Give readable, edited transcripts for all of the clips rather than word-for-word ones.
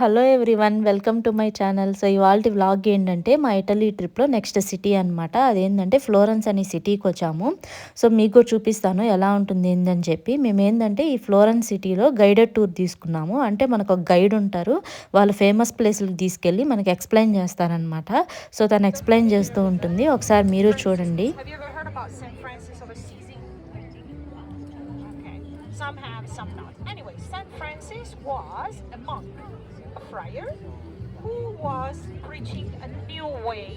Hello everyone, welcome to my channel. So ఇవాల్టి vlog ఏంటంటే మా ఇటలీ ట్రిప్లో నెక్స్ట్ సిటీ అనమాట. అదేంటంటే ఫ్లోరెన్స్ అనే సిటీకి వచ్చాము. సో మీకు కూడా చూపిస్తాను ఎలా ఉంటుంది ఏందని చెప్పి. మేము ఏంటంటే ఈ ఫ్లోరెన్స్ సిటీలో గైడెడ్ టూర్ తీసుకున్నాము. అంటే మనకు ఒక గైడ్ ఉంటారు, వాళ్ళు ఫేమస్ ప్లేస్లకు తీసుకెళ్ళి మనకి ఎక్స్ప్లెయిన్ చేస్తారనమాట. సో తను ఎక్స్ప్లెయిన్ చేస్తూ ఉంటుంది, ఒకసారి మీరు చూడండి. Some have, some not. Anyway, St. Francis was a monk, a friar, who was preaching a new way.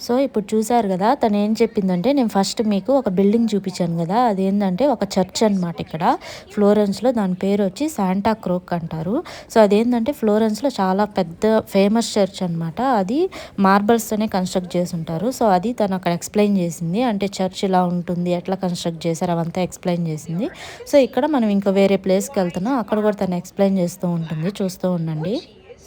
So ఇప్పుడు చూసారు కదా, తను ఏం చెప్పిందంటే, నేను ఫస్ట్ మీకు ఒక బిల్డింగ్ చూపించాను కదా, అదేంటంటే ఒక చర్చ్ అనమాట. ఇక్కడ ఫ్లోరెన్స్లో దాని పేరు వచ్చి శాంటా క్రోక్ అంటారు. సో అదేంటంటే ఫ్లోరెన్స్లో చాలా పెద్ద ఫేమస్ చర్చ్ అనమాట. అది మార్బల్స్తోనే కన్స్ట్రక్ట్ చేసి ఉంటారు. సో అది తను అక్కడ ఎక్స్ప్లెయిన్ చేసింది, అంటే చర్చ్ ఇలా ఉంటుంది, ఎట్లా కన్స్ట్రక్ట్ చేశారు అవంతా ఎక్స్ప్లెయిన్ చేసింది. సో ఇక్కడ మనం ఇంకా వేరే ప్లేస్కి వెళ్తున్నాం, అక్కడ కూడా తను ఎక్స్ప్లెయిన్ చేస్తూ ఉంటుంది, చూస్తూ ఉండండి.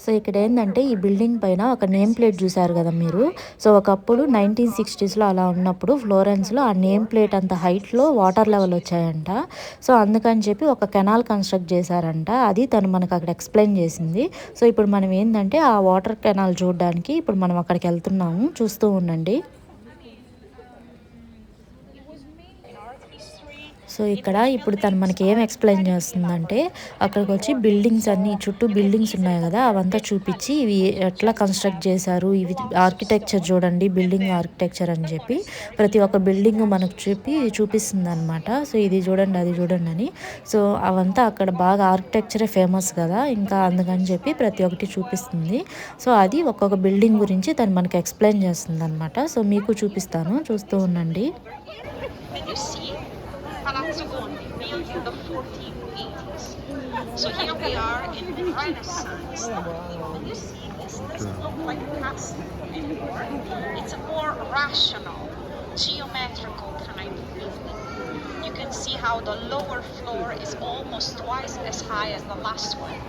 సో ఇక్కడ ఏంటంటే ఈ బిల్డింగ్ పైన ఒక నేమ్ ప్లేట్ చూసారు కదా మీరు. సో ఒకప్పుడు 1960స్లో అలా ఉన్నప్పుడు ఫ్లోరెన్స్లో ఆ నేమ్ ప్లేట్ అంత హైట్లో వాటర్ లెవెల్ వచ్చాయంట. సో అందుకని చెప్పి ఒక కెనాల్ కన్స్ట్రక్ట్ చేశారంట. అది తను మనకు అక్కడ ఎక్స్ప్లెయిన్ చేసింది. సో ఇప్పుడు మనం ఏంటంటే ఆ వాటర్ కెనాల్ చూడడానికి ఇప్పుడు మనం అక్కడికి వెళ్తున్నాము, చూస్తూ ఉండండి. సో ఇక్కడ ఇప్పుడు తను మనకి ఏం ఎక్స్ప్లెయిన్ చేస్తుందంటే, అక్కడికి వచ్చి బిల్డింగ్స్ అన్నీ చుట్టూ బిల్డింగ్స్ ఉన్నాయి కదా, అవంతా చూపించి ఇవి ఎట్లా కన్స్ట్రక్ట్ చేశారు, ఇవి ఆర్కిటెక్చర్ చూడండి, బిల్డింగ్ ఆర్కిటెక్చర్ అని చెప్పి ప్రతి ఒక్క బిల్డింగ్ మనకు చూపిస్తుంది అనమాట. సో ఇది చూడండి, అది చూడండి అని. సో అవంతా అక్కడ బాగా ఆర్కిటెక్చరే ఫేమస్ కదా, ఇంకా అందుకని చెప్పి ప్రతి ఒక్కటి చూపిస్తుంది. సో అది ఒక్కొక్క బిల్డింగ్ గురించి తను మనకి ఎక్స్ప్లెయిన్ చేస్తుంది అనమాట. సో మీకు చూపిస్తాను, చూస్తూ ఉండండి. Palazzo Gondi, built in the 1480s. So here we are in Renaissance. When you see this doesn't look like a castle anymore. It's a more rational, geometrical kind of building. You can see how the lower floor is almost twice as high as the last one.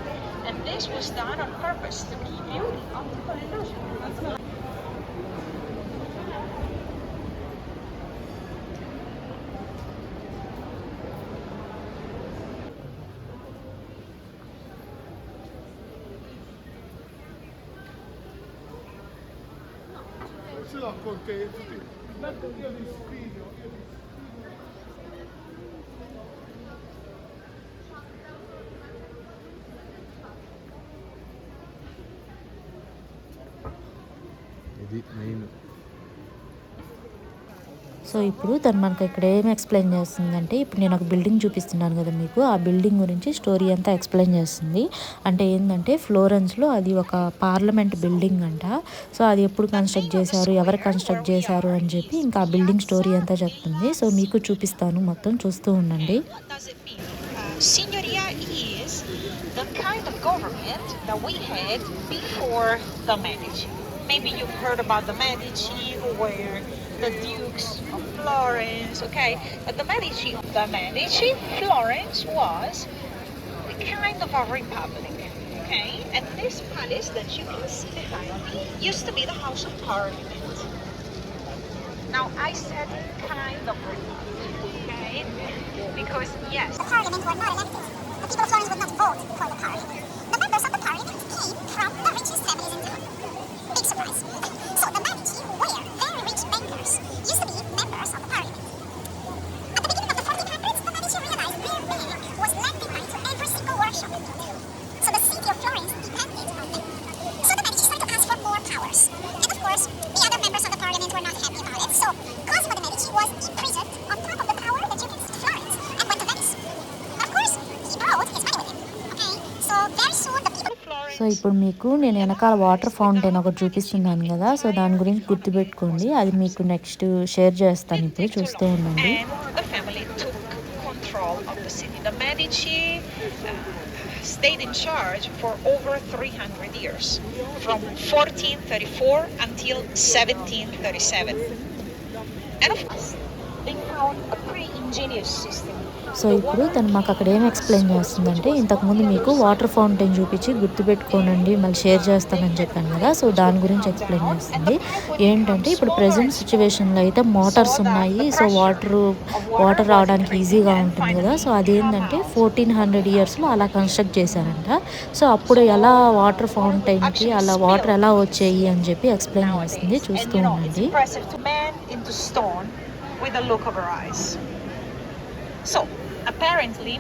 And this was done on purpose to keep you up to the illusion. Ce l'ho con te, io li sfido. ఇది main. So ఇప్పుడు తను మనకు ఇక్కడ ఏం explain చేస్తుందంటే, ఇప్పుడు నేను ఒక బిల్డింగ్ చూపిస్తున్నాను కదా మీకు, ఆ బిల్డింగ్ గురించి స్టోరీ అంతా ఎక్స్ప్లెయిన్ చేస్తుంది. అంటే ఏంటంటే ఫ్లోరెన్స్లో అది ఒక పార్లమెంట్ బిల్డింగ్ అంట. సో అది ఎప్పుడు కన్స్ట్రక్ట్ చేశారు, ఎవరు కన్స్ట్రక్ట్ చేశారు అని చెప్పి ఇంకా ఆ బిల్డింగ్ స్టోరీ అంతా చెప్తుంది. సో మీకు చూపిస్తాను, మొత్తం చూస్తూ ఉండండి. Signoria is the kind of government that we had before the Medici. Maybe you've heard about the Medici, who were the Dukes of Florence, okay? But the Medici, Florence was kind of a republic, okay? And this palace that you can see behind me used to be the House of Parliament. Now, I said kind of republic, okay? Because, yes, the parliament were not elected. The people of Florence would not vote for the parliament. The members of the parliament came from the richest families in town. Big surprise. So the Medici were very rich bankers, used to be members of the parliament. At the beginning of the 1400s, the Medici realized their bank was lending money to every single workshop in town. So the city of Florence depended on them. So the Medici started to ask for more powers. And of course, the other members of the parliament were not happy about it. So Cosimo de' Medici was imprisoned on top of the tower that you can see in Florence and went to Venice. And of course, he brought his money with him. Okay? So very soon the people... so ఇప్పుడు మీకు నేను వెనకాల water fountain ఒకటి చూపిస్తున్నాను కదా, so దాని గురించి గుర్తుపెట్టుకోండి, అది మీకు నెక్స్ట్ షేర్ చేస్తాను, ఇప్పుడు చూస్తూ ఉండండి. The family took control of the city. The Medici stayed in charge for over 300 years, from 1434 until 1737. And of course, they found a pretty ingenious system so ఇప్పుడు తను మాకు అక్కడ ఏం ఎక్స్ప్లెయిన్ చేస్తుందంటే, ఇంతకుముందు మీకు వాటర్ ఫౌంటైన్ చూపించి గుర్తుపెట్టుకోనండి మళ్ళీ షేర్ చేస్తానని చెప్పాను కదా, సో దాని గురించి ఎక్స్ప్లెయిన్ చేస్తుంది. ఏంటంటే ఇప్పుడు ప్రజెంట్ సిచ్యువేషన్లో అయితే మోటార్స్ ఉన్నాయి. సో వాటర్ రావడానికి ఈజీగా ఉంటుంది కదా, సో అదేంటంటే 1400 ఇయర్స్లో అలా కన్స్ట్రక్ట్ చేశారంట. సో అప్పుడు ఎలా వాటర్ ఫౌంటైన్కి అలా వాటర్ ఎలా వచ్చాయి అని చెప్పి ఎక్స్ప్లెయిన్ చేస్తుంది. చూస్తూ ఉండండి. with the look of her eyes. So, apparently,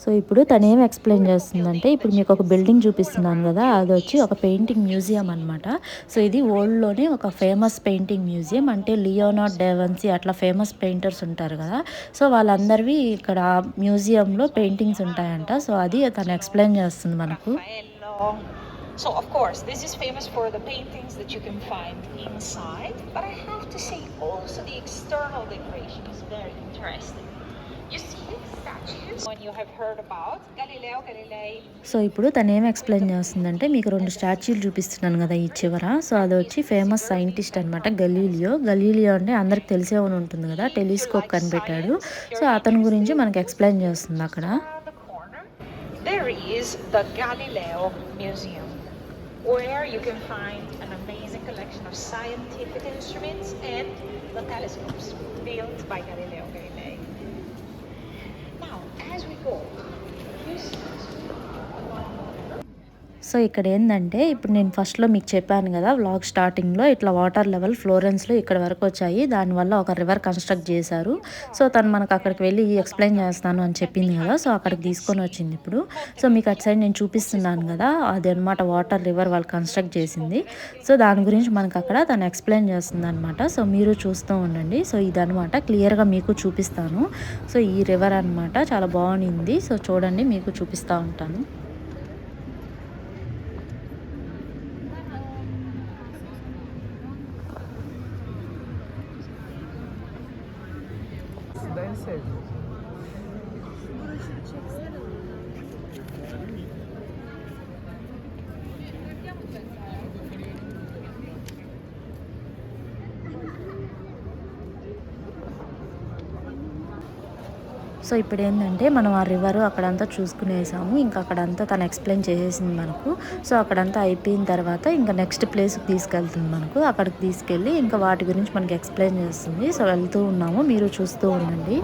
so ఇప్పుడు తను ఏం ఎక్స్ప్లెయిన్ చేస్తుందంటే, ఇప్పుడు మీకు ఒక బిల్డింగ్ చూపిస్తున్నాను కదా, అది వచ్చి ఒక పెయింటింగ్ మ్యూజియం అనమాట. సో ఇది వరల్డ్లోనే ఒక ఫేమస్ పెయింటింగ్ మ్యూజియం. అంటే లియోనార్డో డావిన్సీ అట్లా ఫేమస్ పెయింటర్స్ ఉంటారు కదా, సో వాళ్ళందరివి ఇక్కడ మ్యూజియంలో పెయింటింగ్స్ ఉంటాయంట. సో అది తను ఎక్స్ప్లెయిన్ చేస్తుంది మనకు. So of course this is famous for the paintings that you can find inside, but I have to say also the external decoration is very interesting. You see statues when you have heard about Galileo Galilei. So ఇప్పుడు తను ఏం explain చేస్తుందంటే, మీకు 2 స్టాచ్యూలు చూపిస్తున్నాను కదా ఈ చివర, so అది వచ్చి ఫేమస్ సైంటిస్ట్ అనమాట గలీలియో అంటే అందరికి తెలిసే ఉంటుంది కదా, టెలిస్కోప్ కనిపెట్టాడు. సో అతని గురించి మనకి ఎక్స్ప్లెయిన్ చేస్తుంది అక్కడ. There is the Galileo Museum, where you can find an amazing collection of scientific instruments and the telescopes built by Galileo Galilei. Now, as we go, so ఇక్కడ ఏంటంటే, ఇప్పుడు నేను ఫస్ట్లో మీకు చెప్పాను కదా వ్లాగ్ స్టార్టింగ్లో, ఇట్లా వాటర్ లెవెల్ ఫ్లోరెన్స్లో ఇక్కడ వరకు వచ్చాయి, దానివల్ల ఒక రివర్ కన్స్ట్రక్ట్ చేశారు. సో తను మనకు అక్కడికి వెళ్ళి ఎక్స్ప్లెయిన్ చేస్తాను అని చెప్పింది కదా, సో అక్కడికి తీసుకొని వచ్చింది ఇప్పుడు. సో మీకు అటు సైడ్ నేను చూపిస్తున్నాను కదా, అది అనమాట వాటర్ రివర్ వాళ్ళు కన్స్ట్రక్ట్ చేసింది. సో దాని గురించి మనకు అక్కడ తను ఎక్స్ప్లెయిన్ చేస్తుంది అనమాట. సో మీరు చూస్తూ ఉండండి. సో ఇదనమాట క్లియర్గా మీకు చూపిస్తాను. సో ఈ రివర్ అనమాట చాలా బాగుంది. సో చూడండి, మీకు చూపిస్తూ ఉంటాను. సో ఇప్పుడు ఏంటంటే, మనం ఆ రివర్ అక్కడంతా చూసుకునేసాము. ఇంకా అక్కడంతా తను ఎక్స్ప్లెయిన్ చేసేసింది మనకు. సో అక్కడంతా అయిపోయిన తర్వాత ఇంకా నెక్స్ట్ ప్లేస్కి తీసుకెళ్తుంది మనకు. అక్కడికి తీసుకెళ్ళి ఇంకా వాటి గురించి మనకి ఎక్స్ప్లెయిన్ చేస్తుంది. సో వెళ్తూ ఉన్నాము, మీరు చూస్తూ ఉండండి.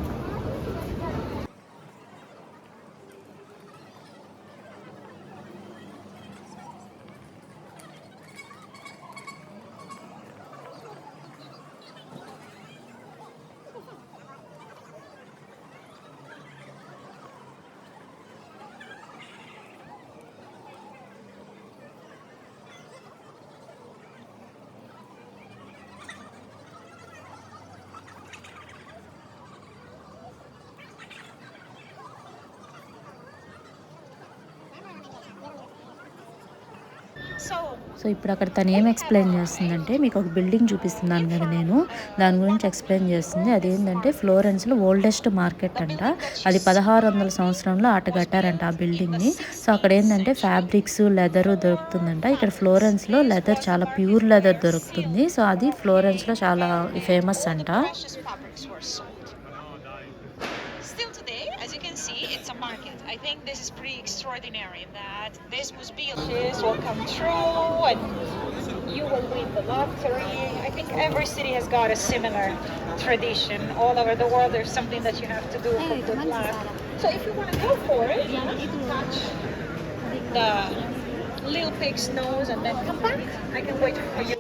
సో ఇప్పుడు అక్కడ తను ఏం ఎక్స్ప్లెయిన్ చేస్తుందంటే, మీకు ఒక బిల్డింగ్ చూపిస్తున్నాను కదా నేను, దాని గురించి ఎక్స్ప్లెయిన్ చేస్తుంది. అదేంటంటే ఫ్లోరెన్స్లో ఓల్డెస్ట్ మార్కెట్ అంట. అది 1600 సంవత్సరంలో కట్టారంట ఆ బిల్డింగ్ని. సో అక్కడ ఏంటంటే ఫ్యాబ్రిక్స్, లెదరు దొరుకుతుందంట. ఇక్కడ ఫ్లోరెన్స్లో లెదర్ చాలా ప్యూర్ లెదర్ దొరుకుతుంది. సో అది ఫ్లోరెన్స్లో చాలా ఫేమస్ అంట. I think this is pretty extraordinary that this must be will come true and you will win the lottery. I think every city has got a similar tradition. All over the world there's something that you have to do for good luck. So if you want to go for it, touch the little pig's nose and then come back. I can wait for you.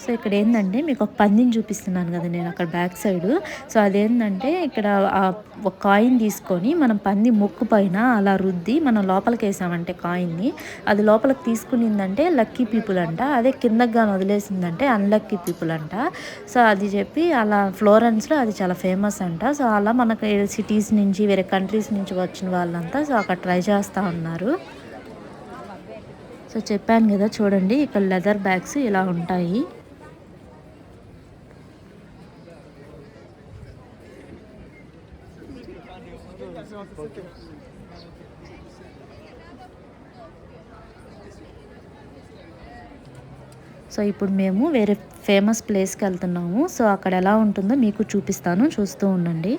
So ఇక్కడ ఏంటంటే, మీకు ఒక పందిని చూపిస్తున్నాను కదా నేను అక్కడ back side. So అదేంటంటే, ఇక్కడ ఒక కాయిన్ తీసుకొని మనం పంది ముక్కు పైన అలా రుద్ది మనం లోపలికి వేసామంటే కాయిన్ని, అది లోపలికి తీసుకునిందంటే లక్కీ పీపుల్ అంట. అదే కిందకి కానీ వదిలేసిందంటే అన్లక్కీ పీపుల్ అంట. సో అది చెప్పి అలా ఫ్లోరెన్స్లో అది చాలా ఫేమస్ అంట. సో అలా మనకి సిటీస్ నుంచి, వేరే కంట్రీస్ నుంచి వచ్చిన వాళ్ళంతా సో అక్కడ ట్రై చేస్తూ ఉన్నారు. సో చెప్పాను కదా చూడండి, ఇక్కడ లెదర్ బ్యాగ్స్ ఇలా ఉంటాయి. సో ఇప్పుడు మేము వేరే ఫేమస్ ప్లేస్కి వెళ్తున్నాము. సో అక్కడ ఎలా ఉంటుందో మీకు చూపిస్తాను, చూస్తూ ఉండండి.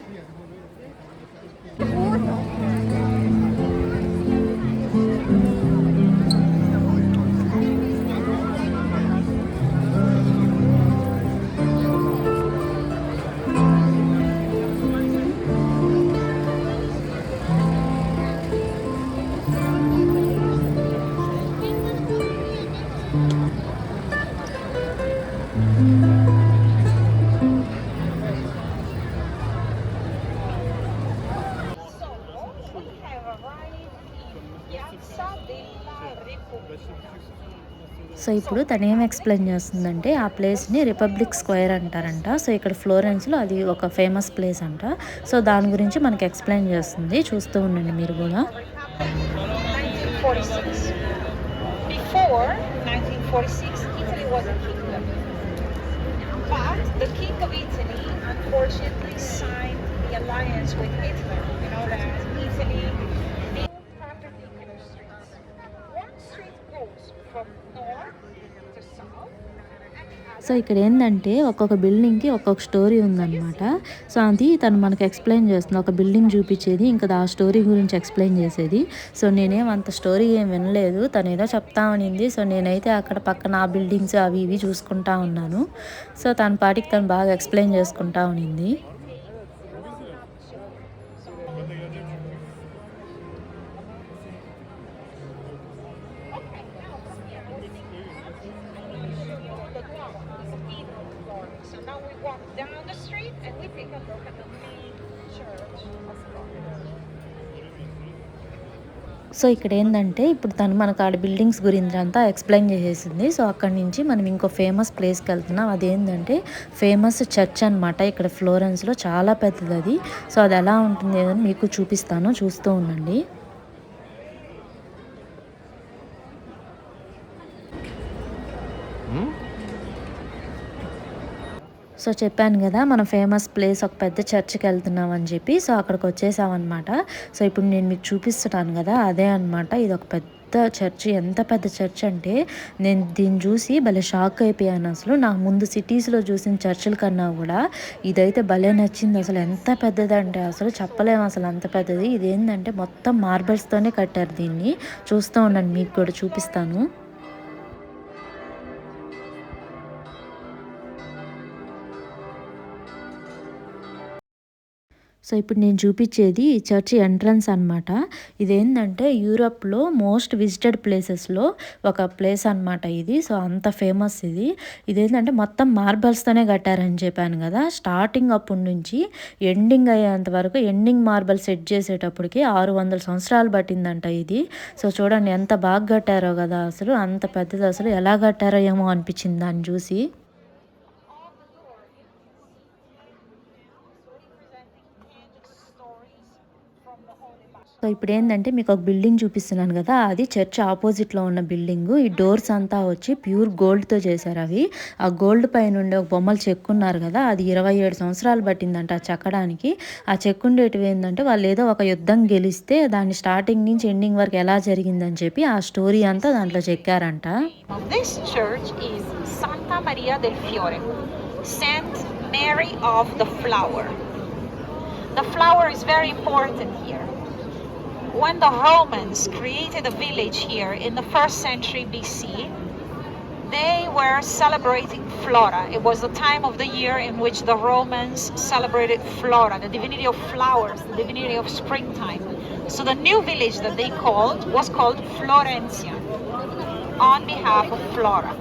సో ఇప్పుడు తను ఏం ఎక్స్ప్లెయిన్ చేస్తుందంటే ఆ ప్లేస్ని రిపబ్లిక్ స్క్వేర్ అంటారంట. సో ఇక్కడ ఫ్లోరెన్స్లో అది ఒక ఫేమస్ ప్లేస్ అంట. సో దాని గురించి మనకి ఎక్స్ప్లెయిన్ చేస్తుంది, చూస్తూ ఉండండి మీరు కూడా. 1946. Before 1946, Italy was a kingdom. But the king of Italy unfortunately signed the alliance with Hitler. You know that Italy needs perpendicular streets. One street goes from north to south. So ఇక్కడ ఏంటంటే ఒక్కొక్క బిల్డింగ్కి ఒక్కొక్క story ఉందన్నమాట. So అది తను మనకు explain చేస్తుంది, ఒక బిల్డింగ్ చూపించేది, ఇంకా ఆ స్టోరీ గురించి ఎక్స్ప్లెయిన్ చేసేది. సో నేనేం అంత స్టోరీ ఏం వినలేదు, తను ఏదో చెప్తా ఉనింది. సో నేనైతే అక్కడ పక్కన ఆ బిల్డింగ్స్ అవి ఇవి చూసుకుంటా ఉన్నాను. సో తన పాటికి తను బాగా ఎక్స్ప్లెయిన్ చేసుకుంటా ఉనింది. So now we walk down the street and we take a look at the main church of Florence. So ఇక్కడ ఏంటంటే ఇప్పుడు తను మనకు ఆడ బిల్డింగ్స్ గురించి అంతా ఎక్స్ప్లెయిన్ చేసేసింది. సో అక్కడి నుంచి మనం ఇంకో ఫేమస్ ప్లేస్కి వెళ్తున్నాం. అదేంటంటే ఫేమస్ చర్చ్ అనమాట. ఇక్కడ ఫ్లోరెన్స్లో చాలా పెద్దది అది. సో అది ఎలా ఉంటుంది అని మీకు చూపిస్తాను, చూస్తూ ఉండండి. సో చెప్పాను కదా మనం ఫేమస్ ప్లేస్ ఒక పెద్ద చర్చ్కి వెళ్తున్నాం అని చెప్పి. సో అక్కడికి వచ్చేసామన్నమాట. సో ఇప్పుడు నేను మీకు చూపిస్తున్నాను కదా, అదే అనమాట. ఇది ఒక పెద్ద చర్చ్. ఎంత పెద్ద చర్చ్ అంటే నేను దీన్ని చూసి భలే షాక్ అయిపోయాను. అసలు నాకు ముందు సిటీస్లో చూసిన చర్చిల కన్నా కూడా ఇదైతే భలే నచ్చింది. అసలు ఎంత పెద్దదంటే అసలు చెప్పలేము, అసలు అంత పెద్దది. ఇదేంటంటే మొత్తం మార్బల్స్తోనే కట్టారు దీన్ని. చూస్తూ ఉండండి, మీకు కూడా చూపిస్తాను. సో ఇప్పుడు నేను చూపించేది ఈ చర్చ్ ఎంట్రన్స్ అనమాట. ఇదేంటంటే యూరోప్లో మోస్ట్ విజిటెడ్ ప్లేసెస్లో ఒక ప్లేస్ అనమాట ఇది. సో అంత ఫేమస్ ఇది. ఇదేంటంటే మొత్తం మార్బల్స్తోనే కట్టారని చెప్పాను కదా. స్టార్టింగ్ అప్పటి నుంచి ఎండింగ్ అయ్యేంత వరకు ఎండింగ్ మార్బల్ సెట్ చేసేటప్పటికి 600 సంవత్సరాలు పట్టిందంట ఇది. సో చూడండి ఎంత బాగా కట్టారో కదా, అసలు అంత పెద్దది. అసలు ఎలా కట్టారో ఏమో అనిపించింది దాన్ని చూసి. సో ఇప్పుడు ఏంటంటే మీకు ఒక బిల్డింగ్ చూపిస్తున్నాను కదా, అది చర్చ్ ఆపోజిట్లో ఉన్న బిల్డింగ్. ఈ డోర్స్ అంతా వచ్చి ప్యూర్ గోల్డ్తో చేశారు అవి. ఆ గోల్డ్ పైన ఉండే ఒక బొమ్మలు చెక్కున్నారు కదా, అది 27 సంవత్సరాలు పట్టిందంట ఆ చెక్కడానికి. ఆ చెక్కుండేటివి ఏంటంటే వాళ్ళు ఏదో ఒక యుద్ధం గెలిస్తే దాన్ని స్టార్టింగ్ నుంచి ఎండింగ్ వరకు ఎలా జరిగిందని చెప్పి ఆ స్టోరీ అంతా దాంట్లో చెక్కారంట. This church is Santa Maria del Fiore, Saint Mary of the Flower. The flower is very important here. When the Romans created a village here in the 1st century BC, they were celebrating Flora. It was the time of the year in which the Romans celebrated Flora, the divinity of flowers, the divinity of springtime. So the new village that they was called Florencia, on behalf of Flora.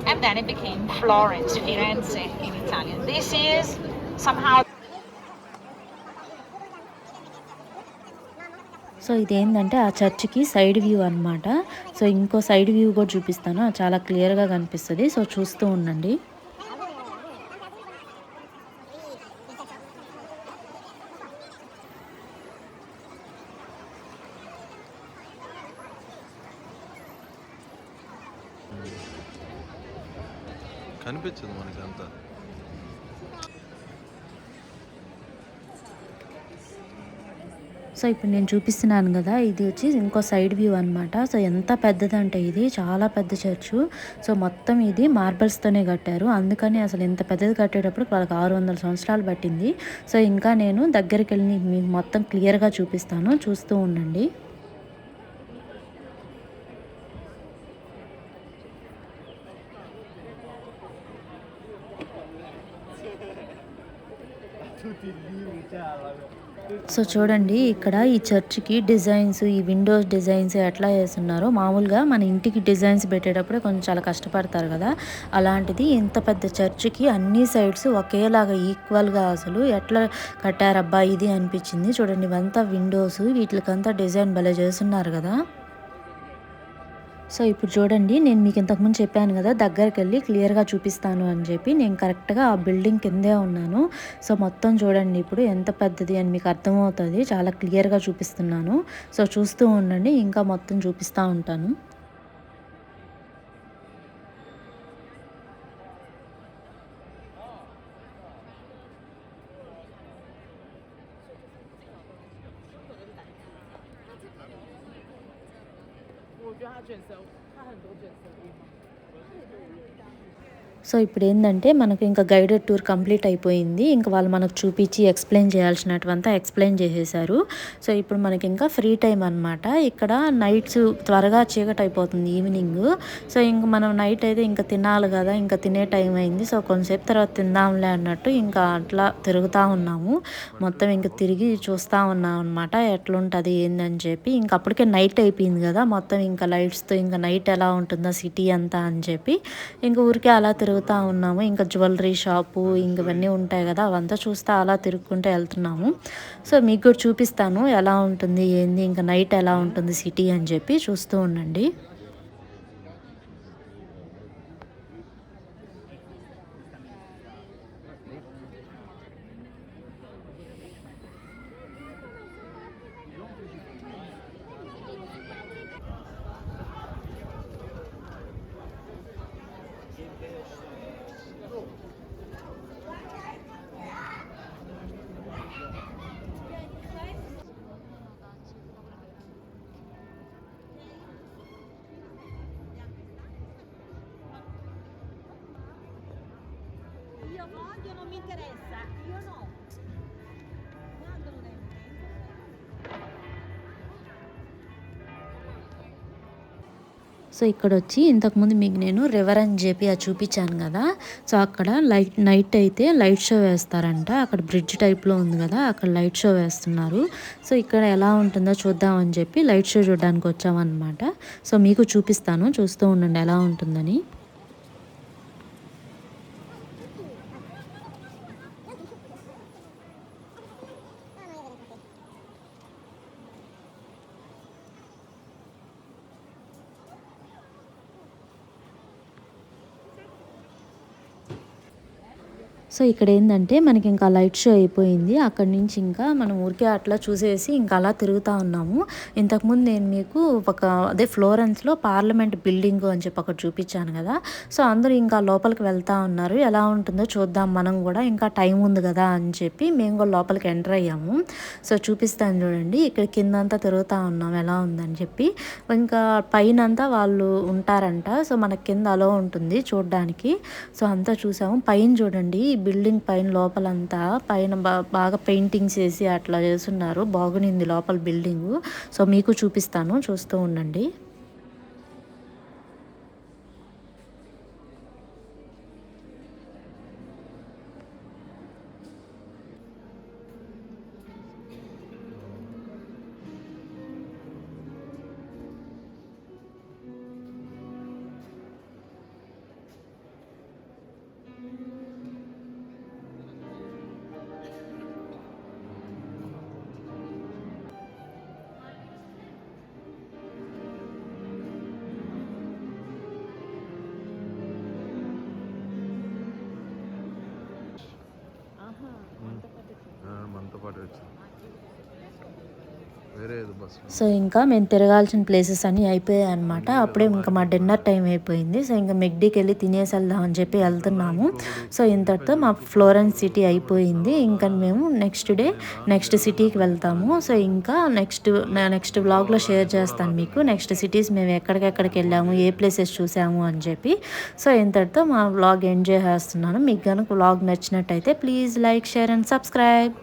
And then it became Florence, Firenze in Italian. This is somehow. So ఇదేంటంటే ఆ చర్చ్కి side view అనమాట. So ఇంకో side view కూడా చూపిస్తాను, చాలా క్లియర్గా కనిపిస్తుంది. సో చూస్తూ ఉండండి. కనిపించదు మనకి అంతా. సో ఇప్పుడు నేను చూపిస్తున్నాను కదా, ఇది వచ్చి ఇంకో సైడ్ వ్యూ అనమాట. సో ఎంత పెద్దదంటే ఇది చాలా పెద్ద చర్చు. సో మొత్తం ఇది మార్బల్స్తోనే కట్టారు. అందుకని అసలు ఇంత పెద్దది కట్టేటప్పుడు వాళ్ళకి 600 సంవత్సరాలు పట్టింది. సో ఇంకా నేను దగ్గరికి వెళ్ళి మీకు మొత్తం క్లియర్గా చూపిస్తాను, చూస్తూ ఉండండి. సో చూడండి ఇక్కడ ఈ చర్చ్కి డిజైన్స్, ఈ విండోస్ డిజైన్స్ ఎట్లా వేస్తున్నారో. మామూలుగా మన ఇంటికి డిజైన్స్ పెట్టేటప్పుడు కొంచెం చాలా కష్టపడతారు కదా, అలాంటిది ఇంత పెద్ద చర్చ్కి అన్ని సైడ్స్ ఒకేలాగా ఈక్వల్గా అసలు ఎట్లా కట్టారబ్బా ఇది అనిపించింది. చూడండి ఇవంతా విండోస్, వీటికంతా డిజైన్ భలే చేస్తున్నారు కదా. సో ఇప్పుడు చూడండి, నేను మీకు ఇంతకుముందు చెప్పాను కదా దగ్గరికి వెళ్ళి క్లియర్గా చూపిస్తాను అని చెప్పి. నేను కరెక్ట్గా ఆ బిల్డింగ్ కిందే ఉన్నాను. సో మొత్తం చూడండి ఇప్పుడు ఎంత పెద్దది అని మీకు అర్థమవుతుంది. చాలా క్లియర్గా చూపిస్తున్నాను. సో చూస్తూ ఉండండి, ఇంకా మొత్తం చూపిస్తూ ఉంటాను. సో ఇప్పుడు ఏంటంటే మనకు ఇంకా గైడెడ్ టూర్ కంప్లీట్ అయిపోయింది. ఇంకా వాళ్ళు మనకు చూపించి ఎక్స్ప్లెయిన్ చేయాల్సినటువంతా ఎక్స్ప్లెయిన్ చేసేసారు. సో ఇప్పుడు మనకి ఇంకా ఫ్రీ టైం అనమాట. ఇక్కడ నైట్స్ త్వరగా చీకటి అయిపోతుంది ఈవినింగ్. సో ఇంక మనం నైట్ అయితే ఇంకా తినాలి కదా, ఇంకా తినే టైం అయింది. సో కొంతసేపు తర్వాత తిందాంలే అన్నట్టు ఇంకా అట్లా తిరుగుతూ ఉన్నాము. మొత్తం ఇంక తిరిగి చూస్తూ ఉన్నాం అనమాట ఎట్లుంటుంది ఏందని చెప్పి. ఇంక అప్పటికే నైట్ అయిపోయింది కదా, మొత్తం ఇంకా లైట్స్తో ఇంకా నైట్ ఎలా ఉంటుందో సిటీ అంతా అని చెప్పి ఇంక ఊరికే అలా తిరుగుతూ ఉన్నాము. ఇంకా జ్యువెలరీ షాపు ఇంక ఇవన్నీ ఉంటాయి కదా, అవంతా చూస్తూ అలా తిరుగుకుంటూ వెళ్తున్నాము. సో మీకు కూడా చూపిస్తాను ఎలా ఉంటుంది ఏంది, ఇంకా నైట్ ఎలా ఉంటుంది సిటీ అని చెప్పి. చూస్తూ ఉండండి. Io voglio, non mi interessa. Io no. Quando non è so ఇక్కడ వచ్చి ఇంతకుముందు మీకు నేను రివర్ అని చెప్పి అది చూపించాను కదా. సో అక్కడ నైట్ అయితే లైట్ షో వేస్తారంట. అక్కడ బ్రిడ్జ్ టైప్లో ఉంది కదా, అక్కడ లైట్ షో వేస్తున్నారు. సో ఇక్కడ ఎలా ఉంటుందో చూద్దామని చెప్పి లైట్ షో చూడడానికి వచ్చామన్నమాట. సో మీకు చూపిస్తాను, చూస్తూ ఉండండి ఎలా ఉంటుందని. సో ఇక్కడ ఏంటంటే మనకి ఇంకా లైట్ షో అయిపోయింది. అక్కడి నుంచి ఇంకా మనం ఊరికే అట్లా చూసేసి ఇంకా అలా తిరుగుతూ ఉన్నాము. ఇంతకుముందు నేను మీకు అదే ఫ్లోరెన్స్లో పార్లమెంట్ బిల్డింగ్ అని చెప్పి అక్కడ చూపించాను కదా. సో అందరూ ఇంకా లోపలికి వెళ్తూ ఉన్నారు. ఎలా ఉంటుందో చూద్దాం మనం కూడా, ఇంకా టైం ఉంది కదా అని చెప్పి మేము కూడా లోపలికి ఎంటర్ అయ్యాము. సో చూపిస్తాను చూడండి, ఇక్కడ కిందంతా తిరుగుతూ ఉన్నాం ఎలా ఉందని చెప్పి. ఇంకా పైన అంతా వాళ్ళు ఉంటారంట. సో మనకి కింద అలో ఉంటుంది చూడడానికి. సో అంతా చూసాము. పైన చూడండి, బిల్డింగ్ పైన లోపలంతా పైన బాగా పెయింటింగ్స్ వేసి అట్లా చేస్తున్నారు. బాగునింది లోపల బిల్డింగు. సో మీకు చూపిస్తాను, చూస్తూ ఉండండి. మనతో పాటు వచ్చింది. వేరే ఏదో బస్. సో ఇంకా మేము తిరగాల్సిన ప్లేసెస్ అన్నీ అయిపోయాయి అనమాట. అప్పుడే ఇంకా మా డిన్నర్ టైం అయిపోయింది. సో ఇంకా మెక్డీకి వెళ్ళి తినేసి వెళ్దాం అని చెప్పి వెళ్తున్నాము. సో ఇంతటితో మా ఫ్లోరెన్స్ సిటీ అయిపోయింది. ఇంకా మేము నెక్స్ట్ సిటీకి వెళ్తాము. సో ఇంకా నెక్స్ట్ వ్లాగ్లో షేర్ చేస్తాను మీకు నెక్స్ట్ సిటీస్ మేము ఎక్కడికెక్కడికి వెళ్ళాము, ఏ ప్లేసెస్ చూసాము అని చెప్పి. సో ఇంతటితో మా వ్లాగ్ ఎంజాయ్ చేస్తున్నాను. మీకు కనుక వ్లాగ్ నచ్చినట్టయితే please like, share and subscribe.